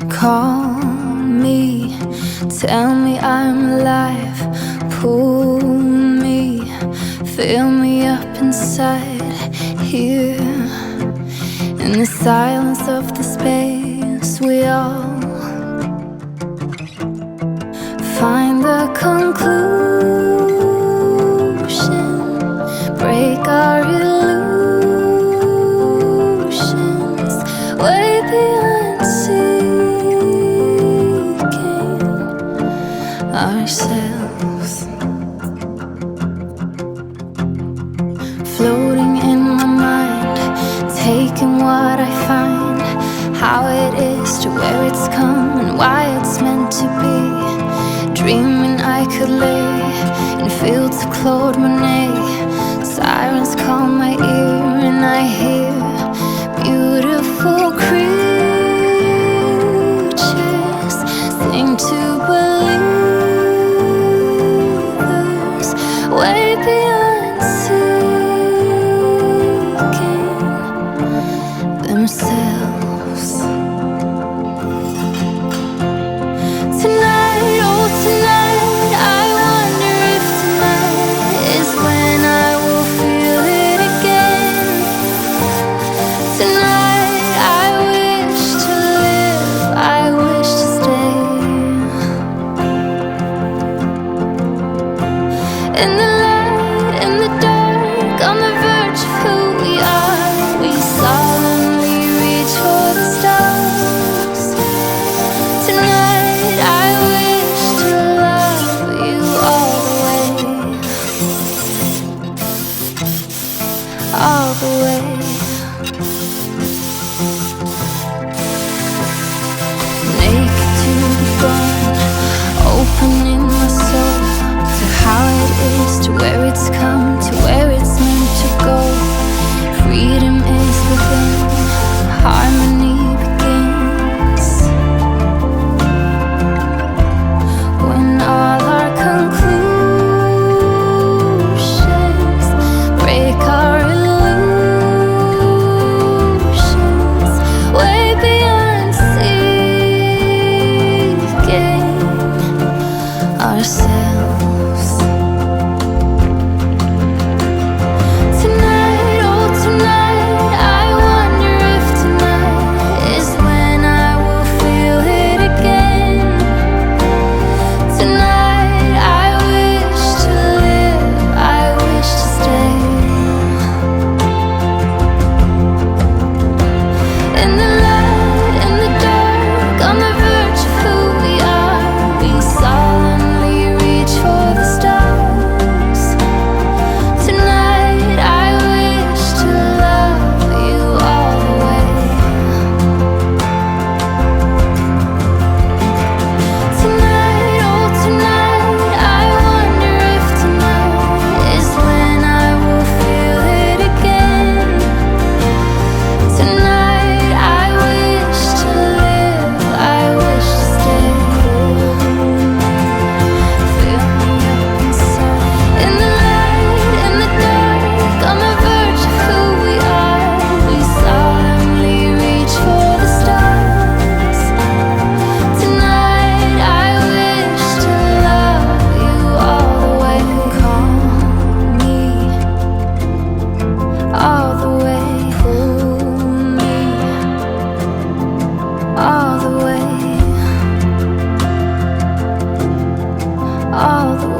Call me, tell me I'm alive. Pull me, fill me up inside. Here, in the silence of the space, we all find the conclusion. Break our illusions way beyond seeking ourselves. Floating in my mind, taking what I find, how it is to where it's come and why it's meant to be. Dreaming I could lay in fields of Claude Monet. Sirens call my ear and I hear beautiful creatures sing to believers way beyond seeking themselves. Tonight, oh tonight, I wonder if tonight is when I will feel it again. Tonight, I wish to live, I wish to stay. In the light, in the dark, on the verge of who we are, we solemnly reach for the stars. Tonight, I wish to love you all the way, all the way. Naked to the bone, opening my soul to how it is, to where it's come, to where it's meant to go. Freedom is within, harmony begins. When all our conclusions break our illusions way beyond seeking ourselves. Tonight, oh tonight, I wonder if tonight is when I will feel it again. Tonight, I wish to live, I wish to stay. In the light, in the dark, on the verge of who we are, we solemnly reach for the stars. Tonight, I wish to love you all the way. Tonight, oh tonight, I wonder if tonight is when I will feel it again. Tonight, I wish to live, I wish to stay. Fill me up inside. In the light, in the dark, on the verge of who we are, we solemnly reach for the stars. Tonight, I wish to love you all the way. Call me all the way. Pull me all the way, all the way.